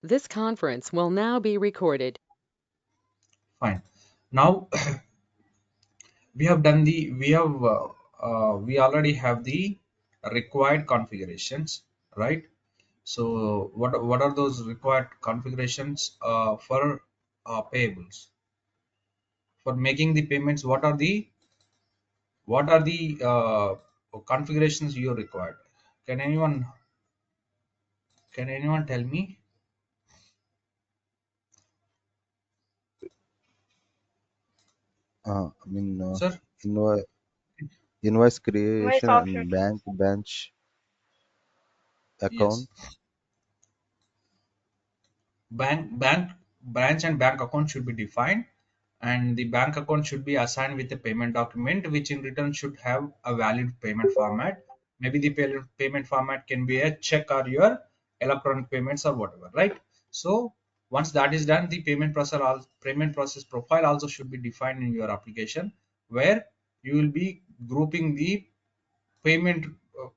This conference will now be recorded. Fine. Now we have done the we already have the required configurations, right? So what are those required configurations for payables? For making the payments, what are the configurations you required? Can anyone can anyone tell me, I mean, sir? invoice, invoice Invoice creation and options. bank branch account. Yes. Bank branch and bank account should be defined, and the bank account should be assigned with a payment document, which in return should have a valid payment format. Maybe the payment format can be a check or your electronic payments or whatever, right? So once that is done, the payment process profile also should be defined in your application, where you will be grouping the payment uh,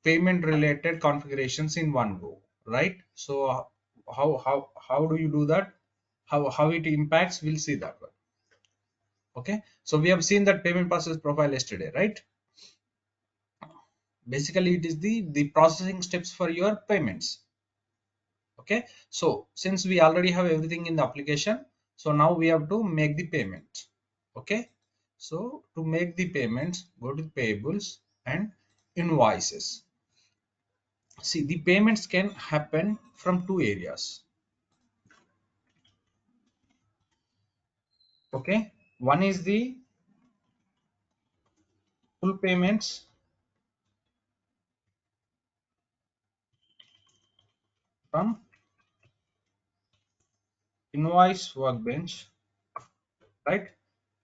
payment related configurations in one go, right? So how do you do that? How it impacts, we'll see that one. Okay, so we have seen that payment process profile yesterday, right? Basically it is the processing steps for your payments. Okay, so since we already have everything in the application, so now we have to make the payment. Okay, so to make the payments, go to payables and invoices. See, the payments can happen from two areas. Okay, one is the full payments from invoice workbench, right?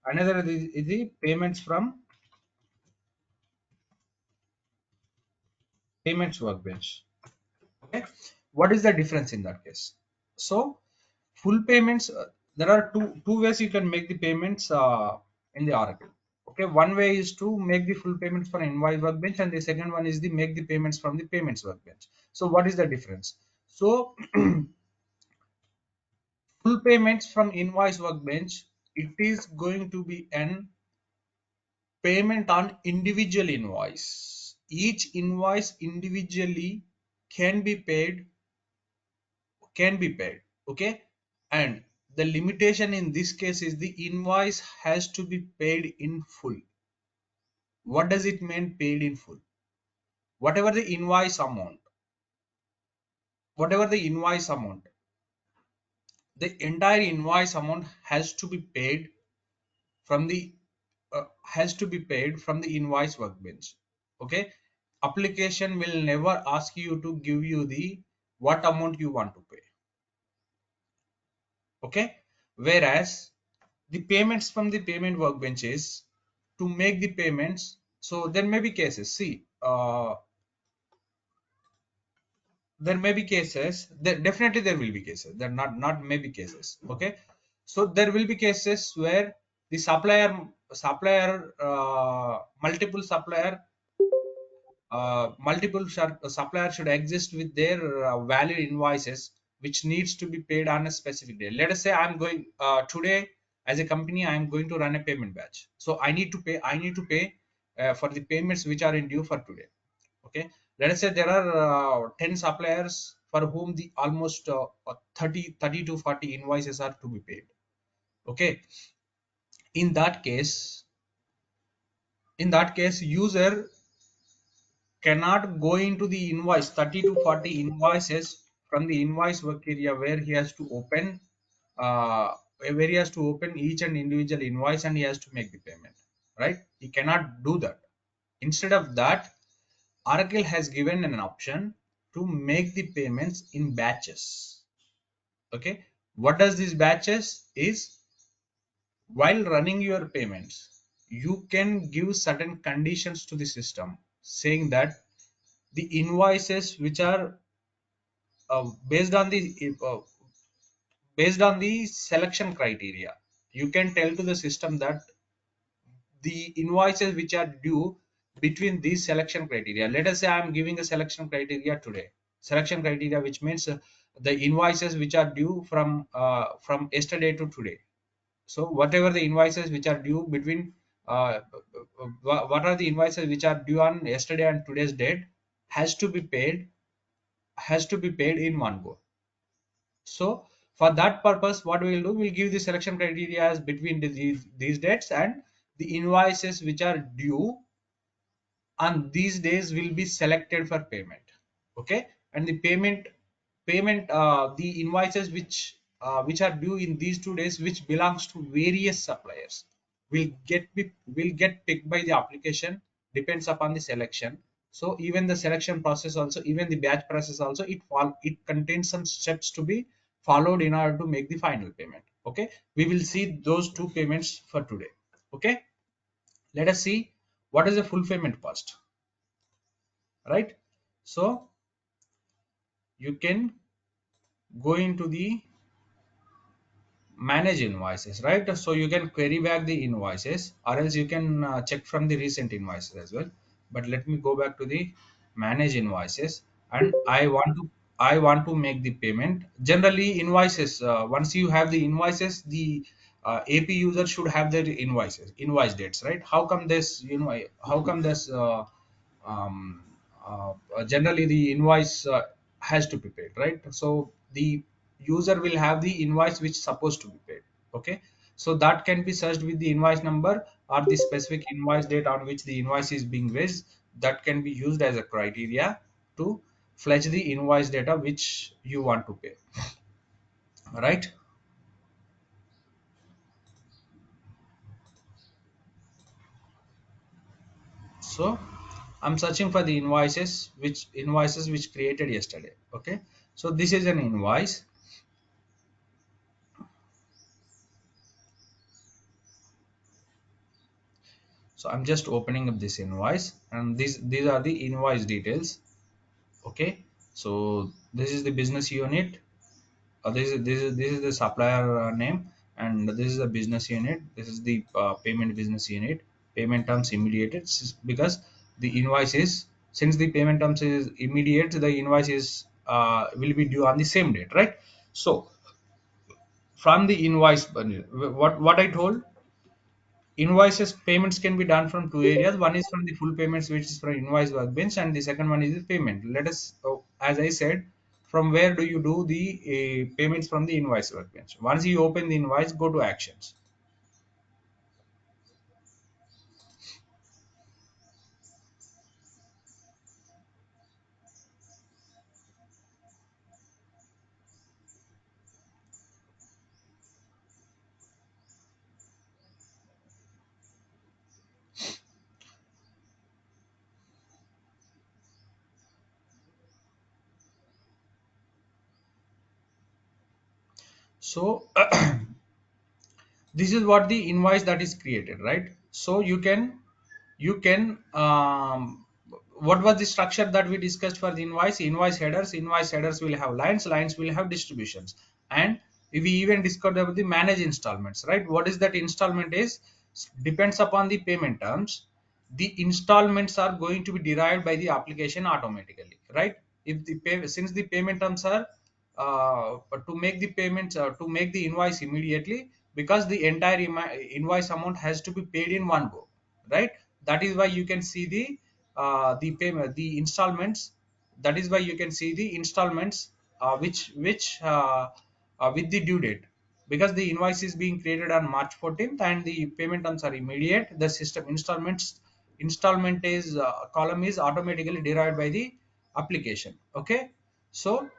Another is the payments from payments workbench. Okay, what is the difference in that case? So full payments, there are two ways you can make the payments in the Oracle. Okay, one way is to make the full payments for invoice workbench, and the second one is the make the payments from the payments workbench. So what is the difference? So full payments from invoice workbench, it is going to be an payment on individual invoice. Each invoice individually can be paid, okay? And the limitation in this case is the invoice has to be paid in full. What does it mean paid in full? Whatever the invoice amount, whatever the invoice amount, the entire invoice amount has to be paid from the invoice workbench. Okay, application will never ask you to give you the what amount you want to pay. Okay, whereas the payments from the payment workbench is to make the payments. So there may be cases, see, there may be cases, there definitely there will be cases, there not maybe cases. Okay, so there will be cases where the supplier multiple suppliers should exist with their valid invoices, which needs to be paid on a specific day. Let us say I'm going today, as a company I'm going to run a payment batch, so I need to pay for the payments which are in due for today. Okay, let us say there are 10 suppliers for whom the almost 30 to 40 invoices are to be paid. Okay, in that case user cannot go into the invoice 30 to 40 invoices from the invoice work area, where he has to open each and individual invoice, and he has to make the payment, right? He cannot do that. Instead of that, Oracle has given an option to make the payments in batches. Okay, what does these batches is? While running your payments, you can give certain conditions to the system, saying that the invoices which are uh, based on the uh, based on the selection criteria, you can tell to the system that the invoices which are due between these selection criteria, let us say I'm giving a selection criteria today. Selection criteria, which means the invoices which are due from yesterday to today. So whatever the invoices which are due between what are the invoices which are due on yesterday and today's date has to be paid, in one go. So for that purpose, what we will do, we'll give the selection criteria as between these dates, and the invoices which are due on these days will be selected for payment. Okay, and the payment the invoices which are due in these 2 days, which belongs to various suppliers, will get picked by the application, depends upon the selection. So even the selection process also, even the batch process also, it contains some steps to be followed in order to make the final payment. Okay, we will see those two payments for today. Okay, let us see what is the full payment cost, right? So you can go into the manage invoices, right? So you can query back the invoices, or else you can check from the recent invoices as well. But let me go back to the manage invoices, and I want to make the payment. Generally invoices, once you have the invoices, the AP user should have their invoice dates, right? How come this, how come this um, generally the invoice has to be paid, right? So the user will have the invoice which is supposed to be paid. Okay, so that can be searched with the invoice number or the specific invoice date on which the invoice is being raised. That can be used as a criteria to fetch the invoice data which you want to pay, right? So I'm searching for the invoices which created yesterday. Okay, so this is an invoice. So I'm just opening up this invoice, and these are the invoice details. Okay, so this is the business unit. This is the supplier name, and this is the business unit. This is the payment business unit. Payment terms immediate. Because the invoice is, since the payment terms is immediate, the invoice is will be due on the same date, right? So from the invoice, what I told, invoices payments can be done from two areas. One is from the full payments, which is from invoice workbench, and the second one is the payment. Let us, as I said, from where do you do the payments? From the invoice workbench. Once you open the invoice, go to actions. So this is what the invoice that is created, right? So you can what was the structure that we discussed for the invoice headers will have lines will have distributions, and we even discussed about the manage installments, right? What is that installment is, depends upon the payment terms. The installments are going to be derived by the application automatically, right? If the since the payment terms are to make the payments, to make the invoice immediately, because the entire invoice amount has to be paid in one go, right? That is why you can see the payment, the installments. That is why you can see the installments which with the due date, because the invoice is being created on March 14th and the payment terms are immediate. The system installment is column is automatically derived by the application. Okay, so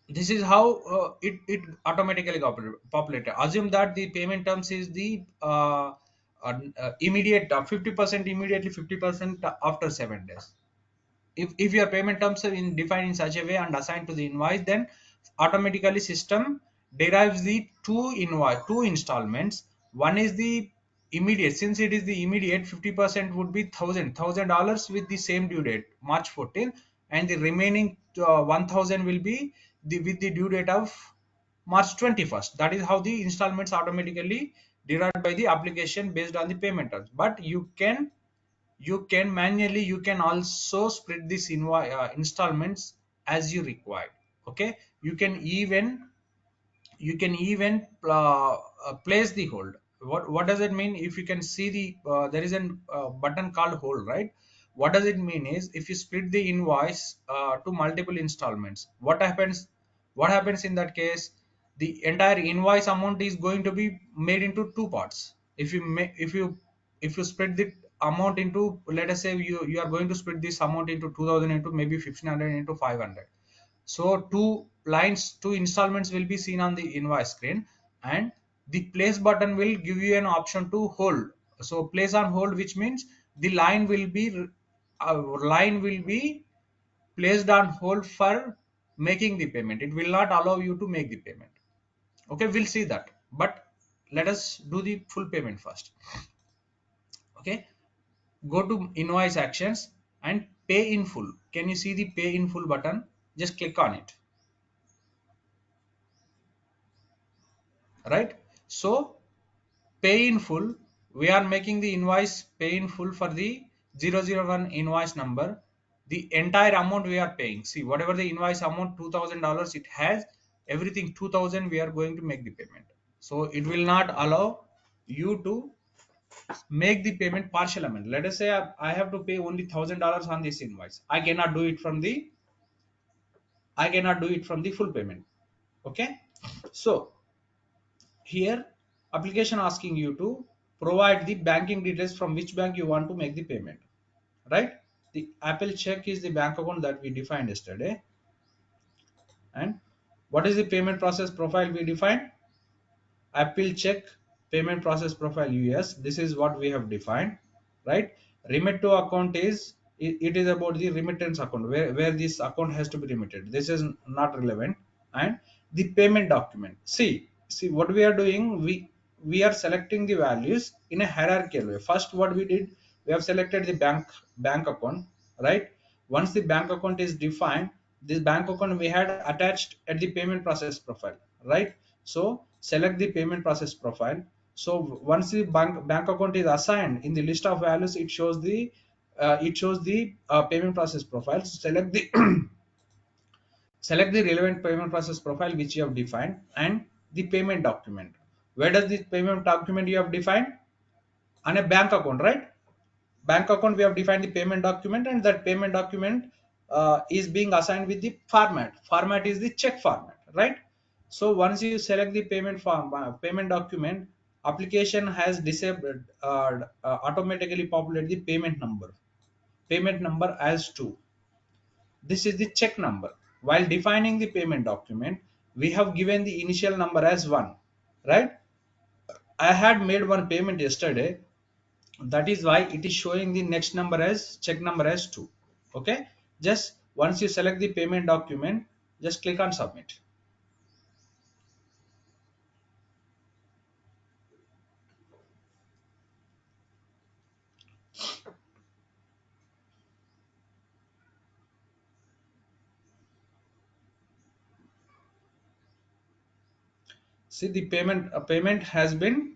this is how it automatically populated. Assume that the payment terms is the immediate 50% immediately, 50% after 7 days. If your payment terms are defined in such a way and assigned to the invoice, then automatically system derives the two installments. One is the immediate. Since it is the immediate, 50% would be $1,000 with the same due date March 14th, and the remaining 1,000 will be with the due date of March 21st. That is how the installments automatically derived by the application based on the payment terms. But you can You can manually, you can also split this installments as you require. Okay, you can even place the hold. What does it mean? If you can see there is a button called hold, right? What does it mean is, if you split the invoice to multiple installments, what happens in that case? The entire invoice amount is going to be made into two parts. If you split the amount into, let us say you are going to split this amount into 2000 into maybe 1500 into 500. So two installments will be seen on the invoice screen, and the place button will give you an option to hold. So place on hold, which means the line will be placed on hold for making the payment. It will not allow you to make the payment. Okay, we'll see that. But let us do the full payment first. Okay, go to invoice actions and pay in full. Can you see the pay in full button? Just click on it. Right? So pay in full, we are making the invoice pay in full for the 001 invoice number. The entire amount we are paying. See, whatever the invoice amount, $2000 it has, everything 2000 we are going to make the payment. So it will not allow you to make the payment partial amount. Let us say I have to pay only $1000 on this invoice. I cannot do it from the full payment. Okay. So here, application asking you to provide the banking details from which bank you want to make the payment, right? The Apple check is the bank account that we defined yesterday. And what is the payment process profile we defined? Apple check payment process profile US. This is what we have defined, right? Remit to account is, it is about the remittance account, where this account has to be remitted. This is not relevant. And the payment document. See what we are doing. We are selecting the values in a hierarchical way. First, what we did, we have selected the bank account, right? Once the bank account is defined, this bank account we had attached at the payment process profile, right? So select the payment process profile. So once the bank account is assigned in the list of values, it shows the payment process profile. So select the relevant payment process profile which you have defined, and the payment document. Where does this payment document you have defined? On a bank account, right? Bank account we have defined the payment document, and that payment document is being assigned with the format is the check format, right? So once you select the payment document, application has disabled automatically populate the payment number as 2. This is the check number. While defining the payment document, we have given the initial number as 1, right? I had made one payment yesterday. That is why it is showing the next number as check number as 2. Okay. Just once you select the payment document, just click on submit. See, the payment has been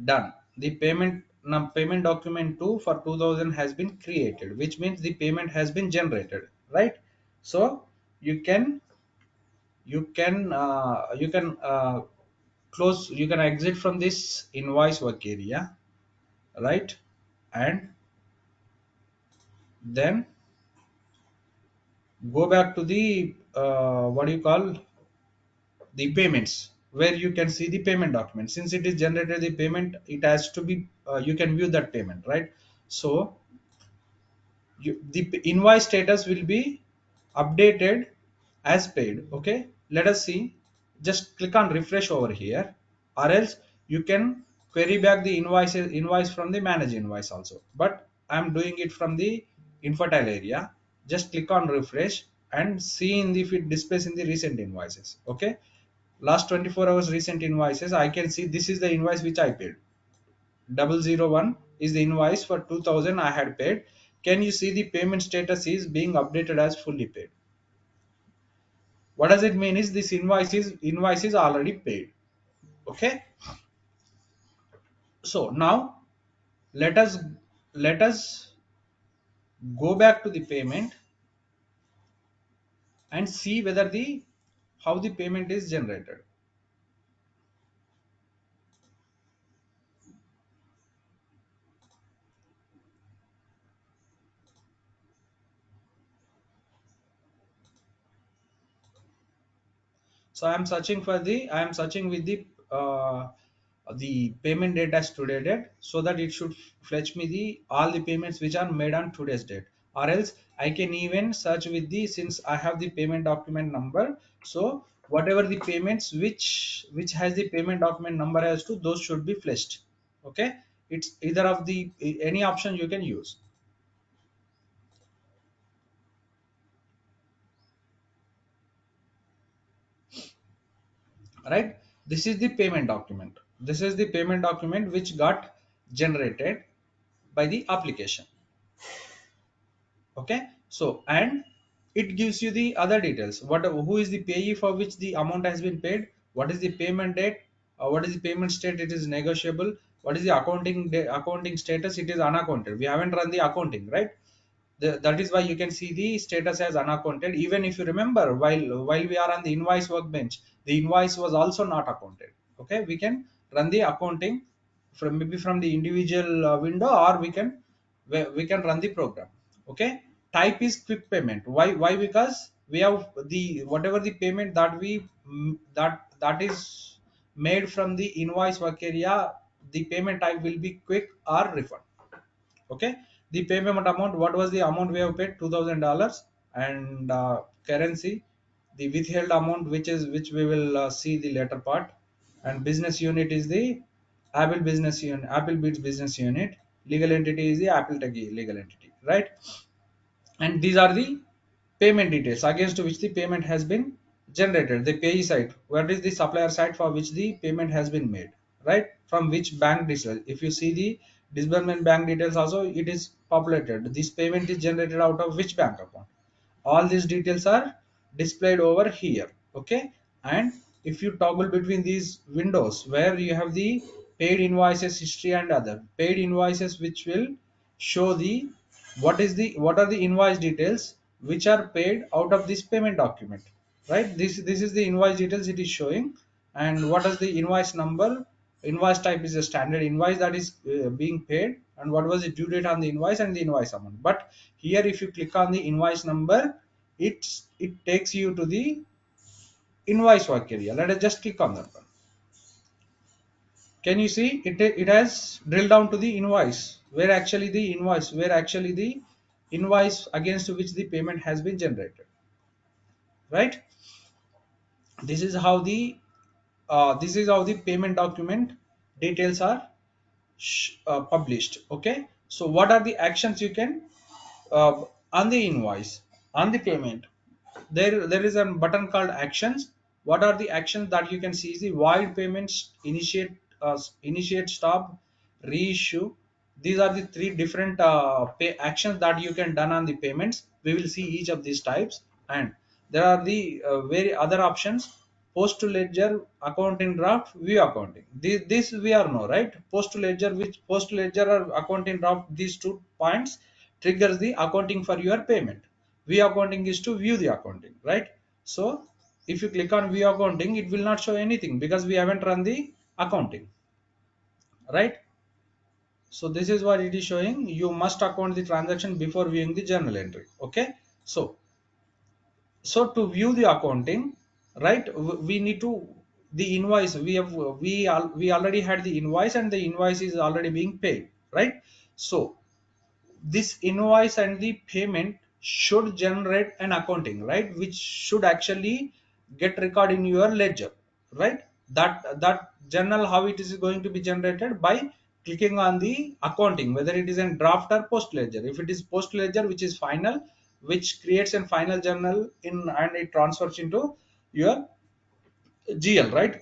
done. The payment document 2 for 2000 has been created, which means the payment has been generated, right? So you can you can close, you can exit from this invoice work area, right? And then go back to the what do you call, the payments, where you can see the payment document. Since it is generated the payment, it has to be you can view that payment, right? So the invoice status will be updated as paid. Okay, let us see. Just click on refresh over here, or else you can query back the invoice from the manage invoice also, but I'm doing it from the infotile area. Just click on refresh and see in the, if it displays in the recent invoices. Okay, last 24 hours recent invoices, I can see this is the invoice which I paid. 001 is the invoice for 2000 I had paid. Can you see the payment status is being updated as fully paid? What does it mean is this invoice is already paid. Okay. So now let us go back to the payment and see whether the how the payment is generated. So I am searching with the payment date as today date, so that it should fetch me the all the payments which are made on today's date. Or else I can even search with the, since I have the payment document number, so whatever the payments which has the payment document number as to, those should be fetched. Okay, it's either of the any option you can use, right? This is the payment document. This is the payment document which got generated by the application. Okay, so and it gives you the other details, what, who is the payee for which the amount has been paid, what is the payment date, what is the payment state, it is negotiable, what is the accounting status, it is unaccounted, we haven't run the accounting, right? That is why you can see the status as unaccounted. Even if you remember, while we are on the invoice workbench, the invoice was also not accounted. Okay, we can run the accounting from maybe from the individual window, or we can run the program. Okay, type is quick payment. Why? Because we have the whatever the payment that that is made from the invoice work area, the payment type will be quick or refund. Okay, the payment amount, what was the amount we have paid, $2000, and currency, the withheld amount, which we will see the later part, and business unit is the Apple Beats business unit, legal entity is the Apple Tech legal entity, right? And these are the payment details against which the payment has been generated. The payee side, what is the supplier side for which the payment has been made, right? From which bank details, if you see the disbursement bank details also, it is populated, this payment is generated out of which bank account, all these details are displayed over here. Okay, and if you toggle between these windows where you have the paid invoices history and other paid invoices, which will show the what are the invoice details which are paid out of this payment document, right? This is the invoice details it is showing. And what is the invoice number, invoice type is a standard invoice that is being paid, and what was the due date on the invoice and the invoice amount. But here if you click on the invoice number, it takes you to the invoice work area. Let us just click on that one. Can you see it has drilled down to the invoice, where actually the invoice against which the payment has been generated, right? This is how the payment document details are published. Okay, so what are the actions you can on the invoice, on the payment, there is a button called actions. What are the actions that you can see is the void payments, initiate, stop, reissue. These are the three different actions that you can done on the payments. We will see each of these types. And there are the very other options: post to ledger, accounting draft, view accounting. This we are know, right? Post to ledger, which post to ledger or accounting draft, these 2 points triggers the accounting for your payment. View accounting is to view the accounting, right? So if you click on view accounting, it will not show anything because we haven't run the accounting, right? So this is what it is showing. You must account the transaction before viewing the journal entry. Okay, so to view the accounting, right, we need to the invoice, we already had the invoice and the invoice is already being paid, right? So this invoice and the payment should generate an accounting, right, which should actually get record in your ledger, right? That journal, how it is going to be generated? By clicking on the accounting, whether it is in draft or post ledger. If it is post ledger, which is final, which creates a final journal in and it transfers into your GL, right?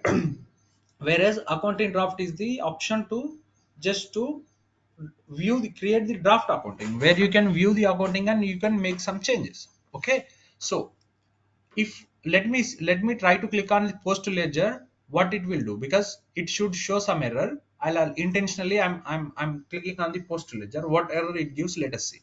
Whereas accounting draft is the option to just to create the draft accounting, where you can view the accounting and you can make some changes. Okay, so if let me try to click on the post ledger, what it will do, because it should show some error. I'll intentionally I'm clicking on the post ledger. What error it gives, let us see.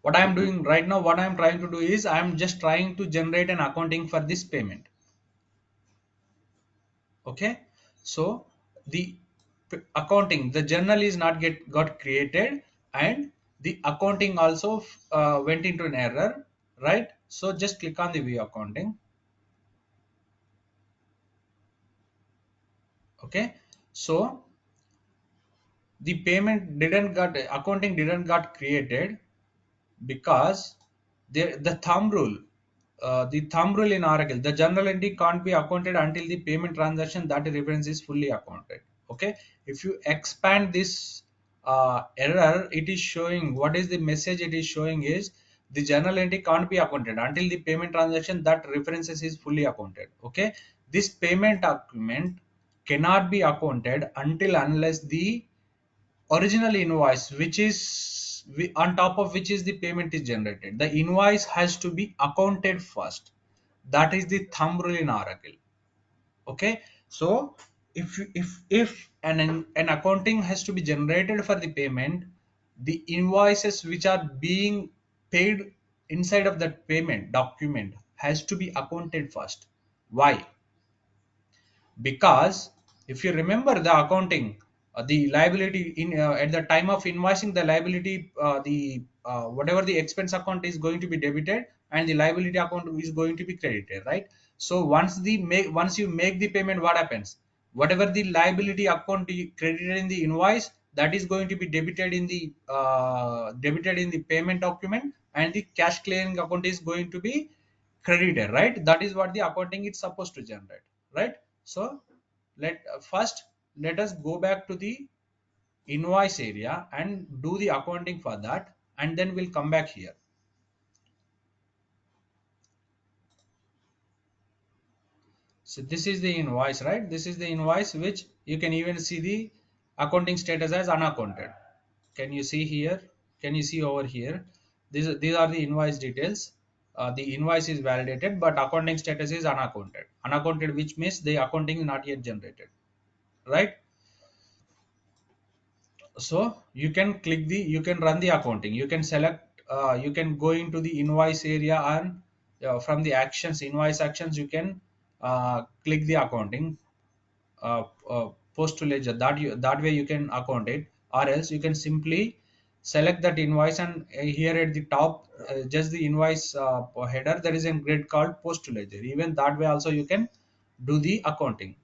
What I am doing right now, what I am trying to do is I am just trying to generate an accounting for this payment. Okay, so the accounting, the journal is not get got created, and the accounting also went into an error, right? So just click on the view accounting. Okay, so the payment didn't got, accounting didn't got created because the thumb rule, in Oracle, the journal entry can't be accounted until the payment transaction that reference is fully accounted. Okay, if you expand this error, it is showing, what is the message it is showing is the journal entry can't be accounted until the payment transaction that references is fully accounted. Okay, this payment document cannot be accounted until unless the original invoice, which is on top of which is the payment is generated, the invoice has to be accounted first. That is the thumb rule in Oracle. Okay, so if an accounting has to be generated for the payment, the invoices which are being paid inside of that payment document has to be accounted first. Why? Because if you remember the accounting, the liability in at the time of invoicing, the liability, the whatever the expense account is going to be debited and the liability account is going to be credited, right? So once you make the payment, what happens? Whatever the liability account credited in the invoice, that is going to be debited in the payment document, and the cash clearing account is going to be credited, right? That is what the accounting is supposed to generate, right? So first let us go back to the invoice area and do the accounting for that, and then we'll come back here. So this is the invoice, right? This is the invoice which you can even see the accounting status as unaccounted. Can you see here? Can you see over here? These are the invoice details. The invoice is validated, but accounting status is unaccounted. Unaccounted, which means the accounting is not yet generated, right? So you can run the accounting, you can select, you can go into the invoice area, and from the actions, invoice actions, you can click the accounting, post to ledger, that way you can account it, or else you can simply select that invoice, and here at the top, just the invoice header, there is a grid called post to ledger. Even that way also you can do the accounting.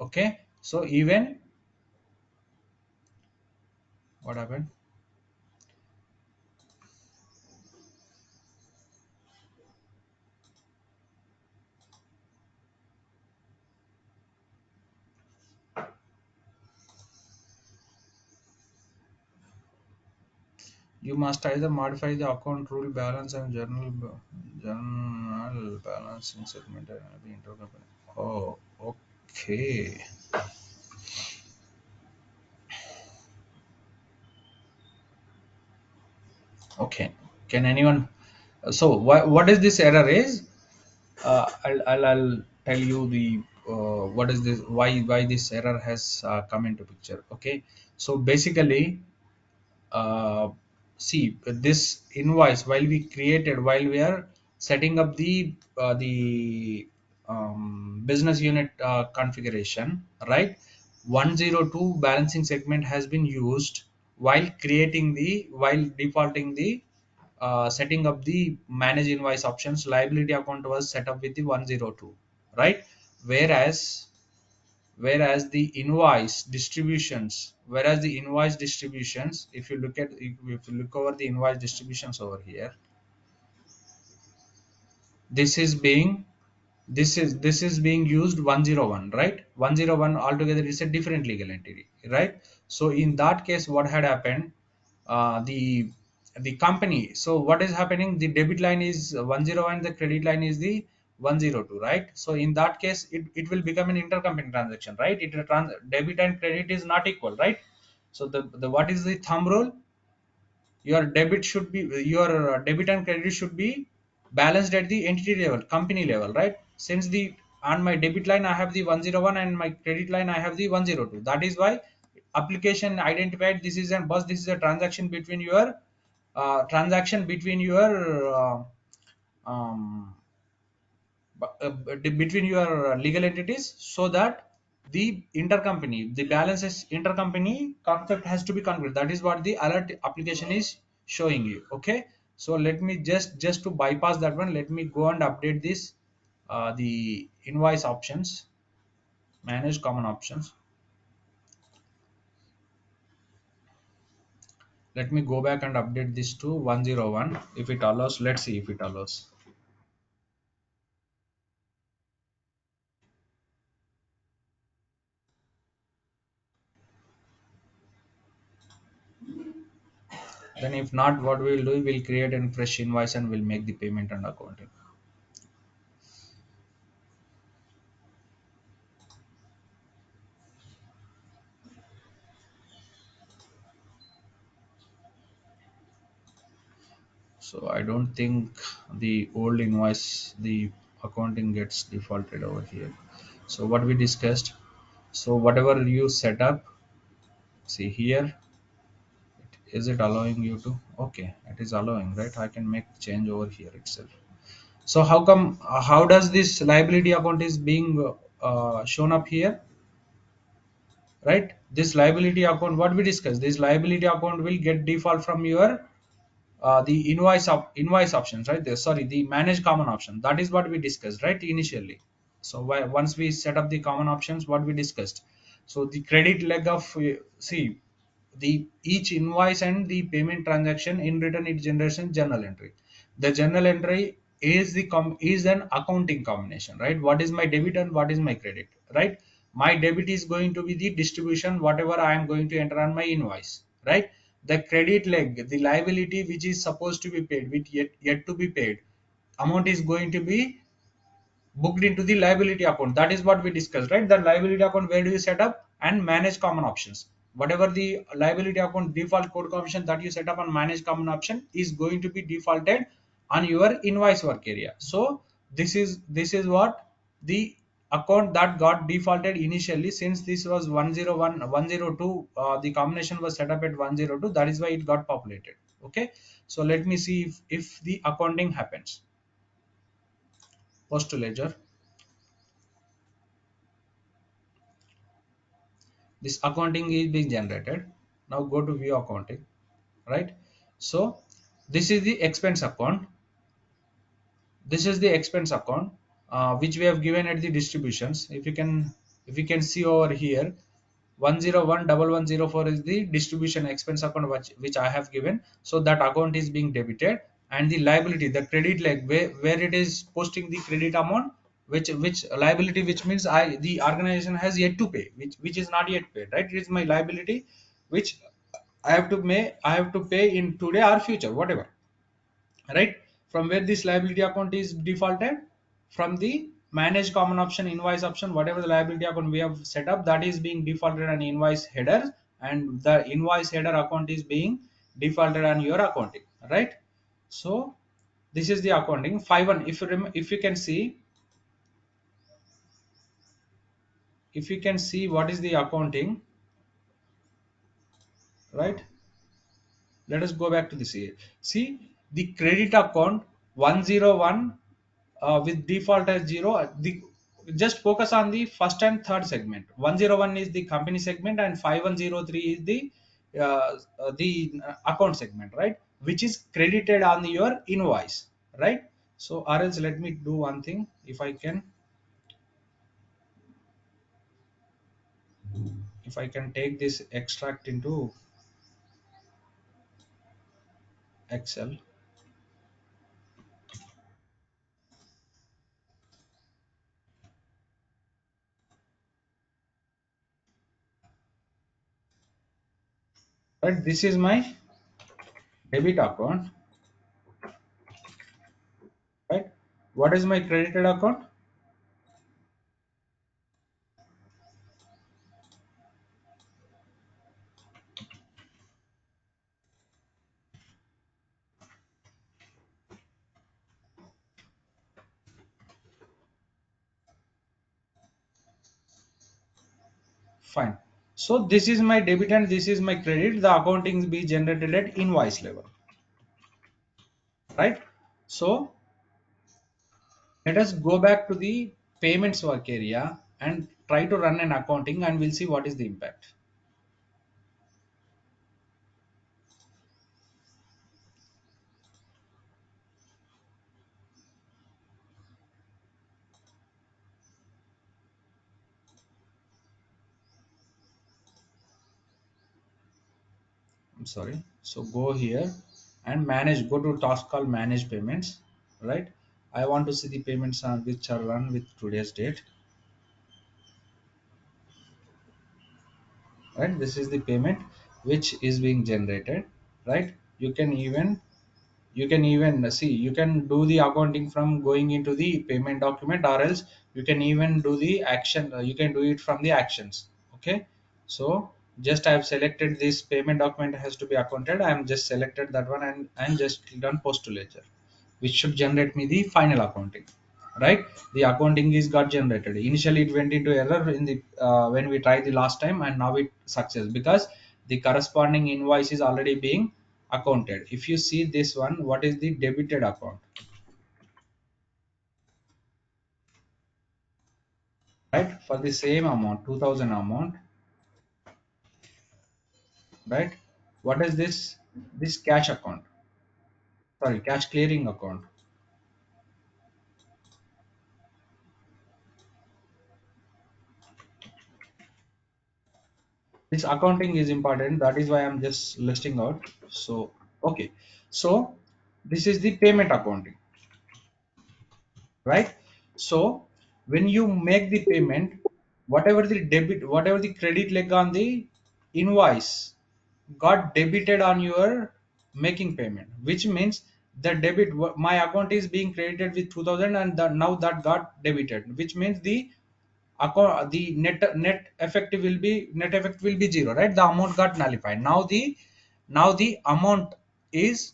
Okay, so even what happened, you must either modify the account rule balance and journal balancing segment and the intercompany. Oh, okay. Okay. Can anyone? So what is this error is? I'll tell you the what is this, why this error has come into picture. Okay. So basically, see this invoice, while we are setting up the business unit configuration, right? 102 balancing segment has been used while defaulting the setting up the manage invoice options. Liability account was set up with the 102, right? whereas whereas the invoice distributions, if you look over the invoice distributions over here, this is being this is being used 101, right? 101 altogether is a different legal entity, right? So in that case, what had happened, the company, so what is happening, the debit line is 101, the credit line is the 102, right? So in that case, it will become an intercompany transaction, right? Debit and credit is not equal, right? So the what is the thumb rule? Your debit and credit should be balanced at the entity level, company level, right? Since the on my debit line I have the 101 and my credit line I have the 102, that is why application identified this is a transaction between your transaction between your um, between your legal entities, so that the intercompany, the balances intercompany concept has to be concluded. That is what the alert application is showing you. Okay, so let me just to bypass that one, let me go and update this, the invoice options, manage common options. Let me go back and update this to 101. If it allows, let's see if it allows. Then if not, what we will do, we'll create a fresh invoice and we'll make the payment and accounting. So I don't think the old invoice, the accounting gets defaulted over here. So what we discussed, so whatever you set up, see here, is it allowing you to? Okay, it is allowing, right? I can make change over here itself. So how come? How does this liability account is being shown up here? Right, this liability account, what we discussed, this liability account will get default from your the invoice options, right there, sorry, the manage common option. That is what we discussed, right, initially. So once we set up the common options, what we discussed, so the credit leg of see, the each invoice and the payment transaction, in return it generates a journal entry. The journal entry is is an accounting combination, right? What is my debit and what is my credit, right? My debit is going to be the distribution whatever I am going to enter on my invoice, right? The credit leg, the liability which is supposed to be paid, which yet to be paid, amount is going to be booked into the liability account. That is what we discussed, right? The liability account, where do you set up and manage common options? Whatever the liability account default code option that you set up on manage common option is going to be defaulted on your invoice work area. So this is what the account that got defaulted initially, since this was 101 102, the combination was set up at 102, that is why it got populated. Okay, so let me see if the accounting happens. Post to ledger, this accounting is being generated. Now go to view accounting, right? So this is the expense account, this is the expense account, which we have given at the distributions. If you can see over here, 1011104 is the distribution expense account which I have given. So that account is being debited, and the liability, the credit leg, where it is posting the credit amount, which liability, which means the organization has yet to pay, which is not yet paid, right? It is my liability which I have to pay in today or future, whatever, right? From where this liability account is defaulted, from the manage common option, invoice option, whatever the liability account we have set up, that is being defaulted on invoice header, and the invoice header account is being defaulted on your accounting, right? So this is the accounting 5-1. If you can see what is the accounting, right? Let us go back to this here. See the credit account 101, with default as 0. Just focus on the first and third segment. 101 is the company segment and 5103 is the account segment, right? Which is credited on your invoice, right? So or else let me do one thing. If I can take this extract into Excel. Right, this is my debit account, right? What is my credited account? Fine. So this is my debit and this is my credit. The accounting be generated at invoice level. right? So let us go back to the payments work area and try to run an accounting, and we'll see what is the impact. I'm sorry. So go here and manage, go to task called manage payments, right? I want to see the payments which are run with today's date, right? This is the payment which is being generated, right? You can even see, you can do the accounting from going into the payment document, or else you can even do the action, you can do it from the actions. Okay, so just I have selected this payment document has to be accounted, I am just selected that one and just click on post to ledger, which should generate me the final accounting, right? The accounting is got generated. Initially it went into error in the when we tried the last time, and now it success because the corresponding invoice is already being accounted. If you see this one, what is the debited account, right? For the same amount, 2000 amount, right? What is this? This cash account, sorry, cash clearing account. This accounting is important, that is why I'm just listing out. So okay, so this is the payment accounting, right? So when you make the payment, whatever the credit leg on the invoice got debited on your making payment, which means the my account is being credited with 2000, and now that got debited, which means the account, the net effect will be zero, right? The amount got nullified. Now the amount is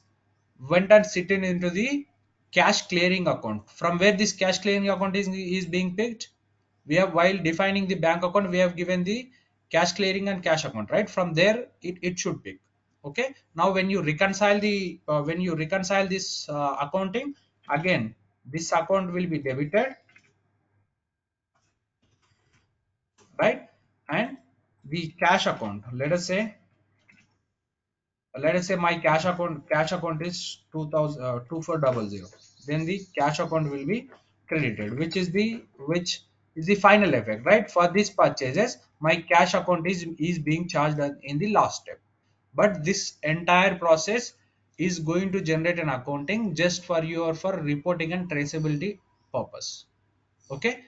went and sitting into the cash clearing account, from where this cash clearing account is being picked. We have, while defining the bank account, we have given the cash clearing and cash account, right? From there it should pick. Okay, now when you reconcile this accounting, again this account will be debited, right? And the cash account, let us say my cash account is 2400, then the cash account will be credited, which is the final effect, right? For these purchases my cash account is being charged in the last step, but this entire process is going to generate an accounting just for your for reporting and traceability purpose. Okay,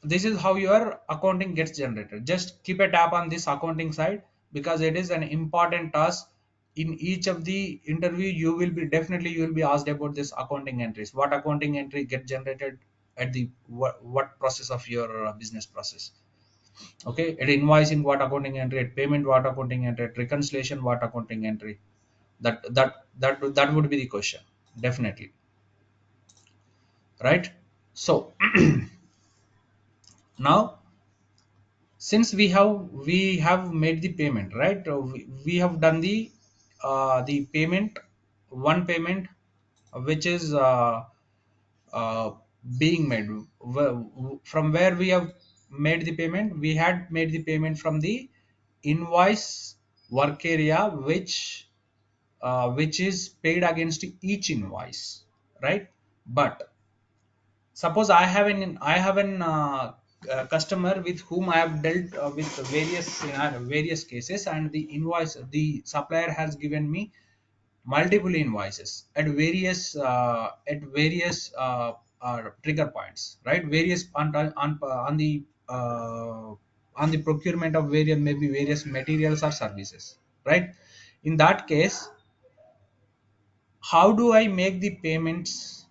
this is how your accounting gets generated. Just keep a tab on this accounting side, because it is an important task. In each of the interview you will be asked about this accounting entries, what accounting entry get generated at the what process of your business process. Okay, at invoicing what accounting entry, at payment what accounting entry, at reconciliation what accounting entry. That would be the question, definitely, right? So now, since we have made the payment, right? We have done the payment, one payment, which is uh, being made. From where we have made the payment, we had made the payment from the invoice work area, which is paid against each invoice, right? But suppose I have an customer with whom I have dealt with various cases, and the supplier has given me multiple invoices at various trigger points, right? Various on the procurement of various, maybe various materials or services, right? In that case, how do I make the payments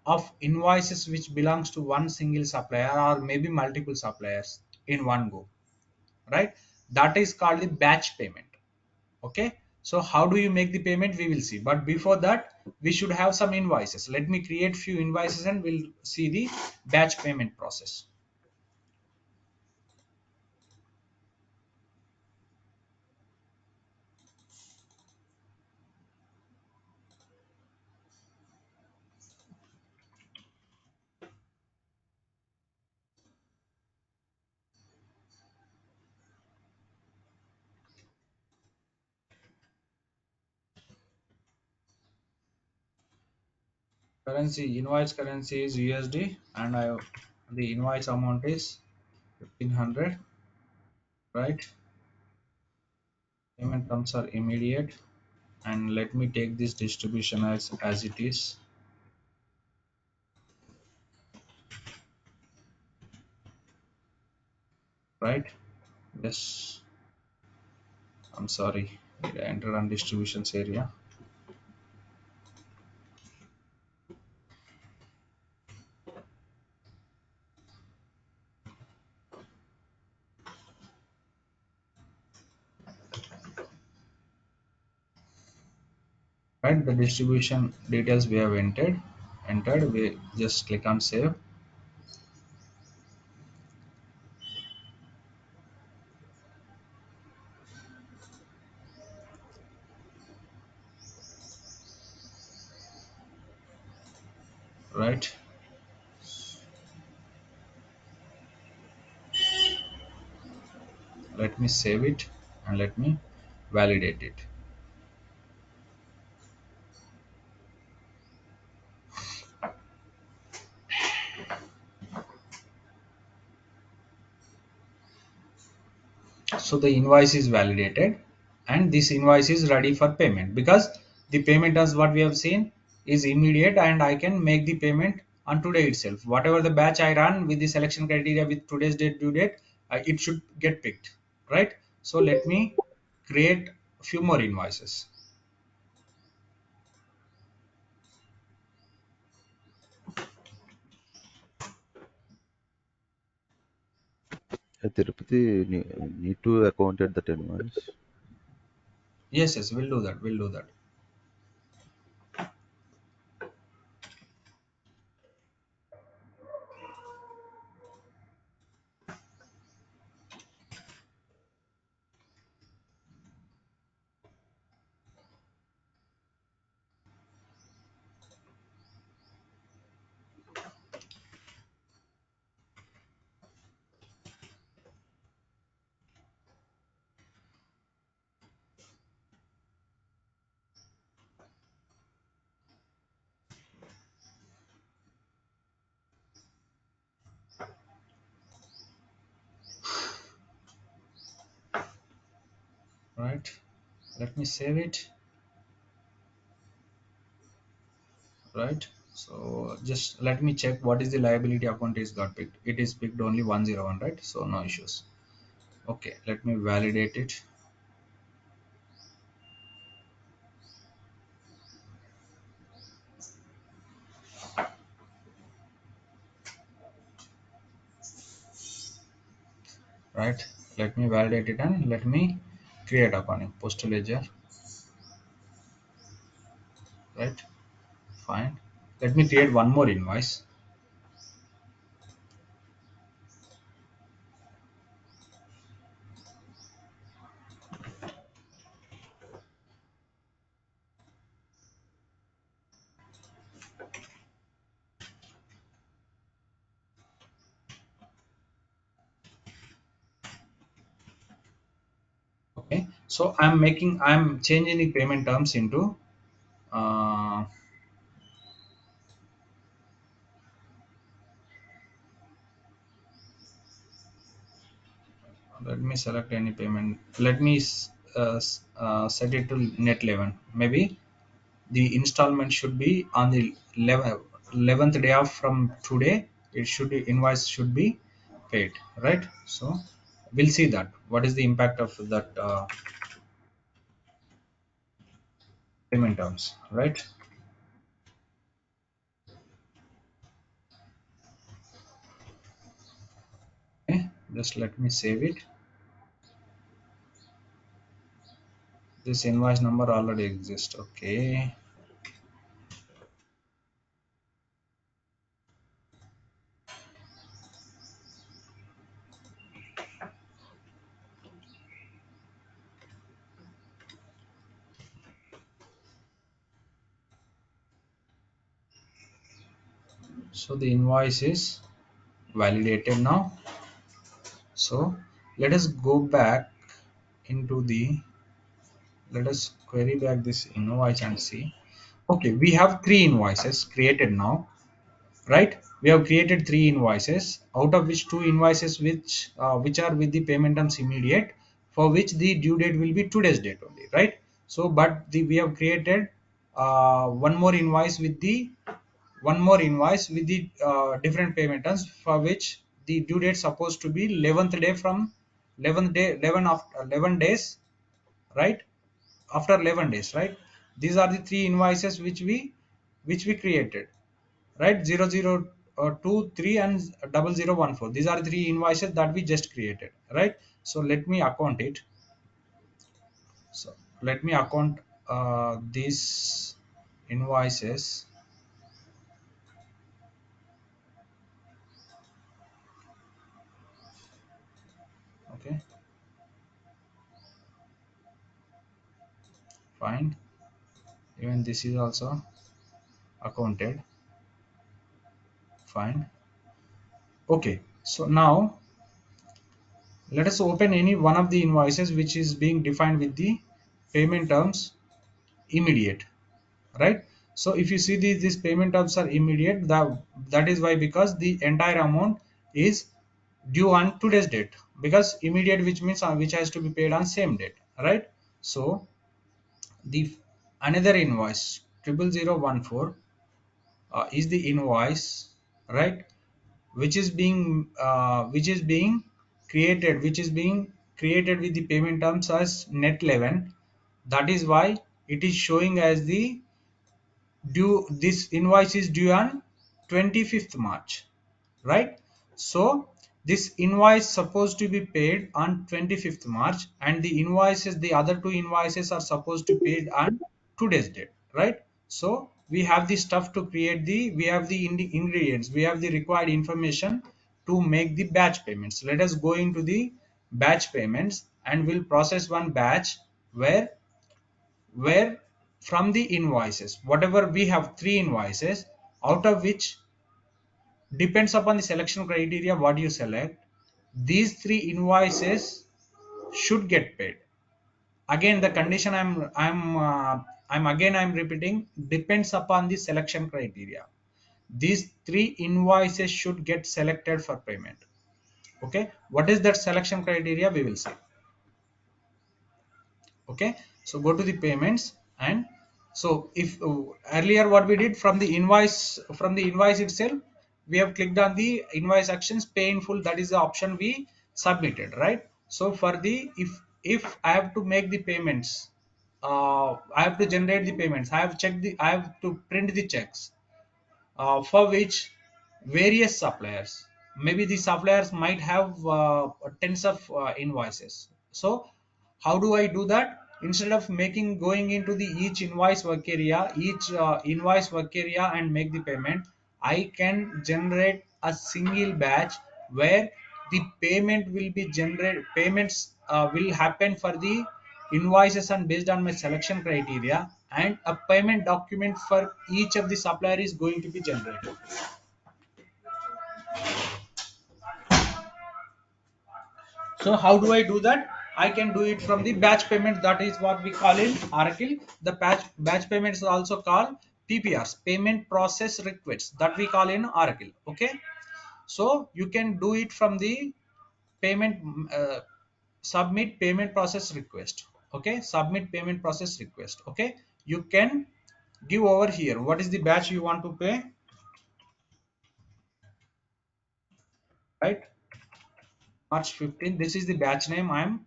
of invoices which belongs to one single supplier or maybe multiple suppliers in one go, right? That is called the batch payment. Okay, so how do you make the payment, we will see, but before that we should have some invoices. Let me create few invoices and we'll see the batch payment process. Currency, invoice currency is USD, and the invoice amount is 1500, right? Payment terms are immediate, and let me take this distribution as it is, right? Yes, I'm sorry, I entered on distributions area, right? The distribution details we have entered. We just click on save, right? Let me save it and let me validate it. So the invoice is validated, and this invoice is ready for payment because the payment as what we have seen is immediate, and I can make the payment on today itself. Whatever the batch I run with the selection criteria with today's date due date, it should get picked, right? So let me create a few more invoices. Tirupati need to account at that invoice. Yes, yes, we'll do that, we'll do that. Right, let me save it. Right, so just let me check what is the liability account is got picked. It is picked only 101, right? So no issues. Okay, let me validate it. Right, let me validate it and let me create account in postal ledger. Right, fine. Let me create one more invoice. Okay, so I'm changing the payment terms into uh, let me select any payment. Let me set it to net 11. Maybe the installment should be on the 11th day of from today. It should be invoice should be paid, right? So we'll see that what is the impact of that payment terms, right? Okay, just let me save it. This invoice number already exists. Okay, so the invoice is validated now. So let us go back into the let us query back this invoice and see. Okay, we have three invoices created now, right? We have created three invoices, out of which two invoices which are with the payment terms immediate, for which the due date will be today's date only, right? So but we have created one more invoice with the different payment terms, for which the due date supposed to be 11th day from 11th day 11 after 11 days, right? After 11 days, right? These are the three invoices which we created, right? 0023 and 0014. These are three invoices that we just created, right? So let me account it. So let me account these invoices. Okay, fine. Even this is also accounted. Fine. Okay, so now let us open any one of the invoices which is being defined with the payment terms immediate, right? So if you see these payment terms are immediate, that is why, because the entire amount is due on today's date, because immediate, which means which has to be paid on same date, right? So the another invoice 00014 is the invoice, right, which is being created with the payment terms as net 11. That is why it is showing as the due. This invoice is due on 25th March, right? So this invoice supposed to be paid on 25th March, and the other two invoices are supposed to be paid on today's date, right? So we have the stuff to create we have the ingredients, we have the required information to make the batch payments. Let us go into the batch payments, and we'll process one batch where from the invoices, whatever we have three invoices, out of which, depends upon the selection criteria what you select, these three invoices should get paid. Again, the condition I'm repeating, depends upon the selection criteria. These three invoices should get selected for payment. Okay, what is that selection criteria, we will see. Okay, so go to the payments, and so if earlier what we did, from the invoice itself, we have clicked on the invoice actions, pay in full, that is the option we submitted, right? So for the if I have to make the payments, I have to generate the payments, I have to print the checks, for which various suppliers, maybe the suppliers might have tens of invoices. So how do I do that? Instead of making going into the each invoice work area and make the payment, I can generate a single batch where the payments will happen for the invoices and based on my selection criteria, and a payment document for each of the supplier is going to be generated. So how do I do that? I can do it from the batch payment, that is what we call in Oracle. The batch payments is also called PPRs, payment process requests, that we call in Oracle. Okay, so you can do it from the payment submit payment process request. Okay, submit payment process request. Okay, you can give over here what is the batch you want to pay, right? March 15, this is the batch name I'm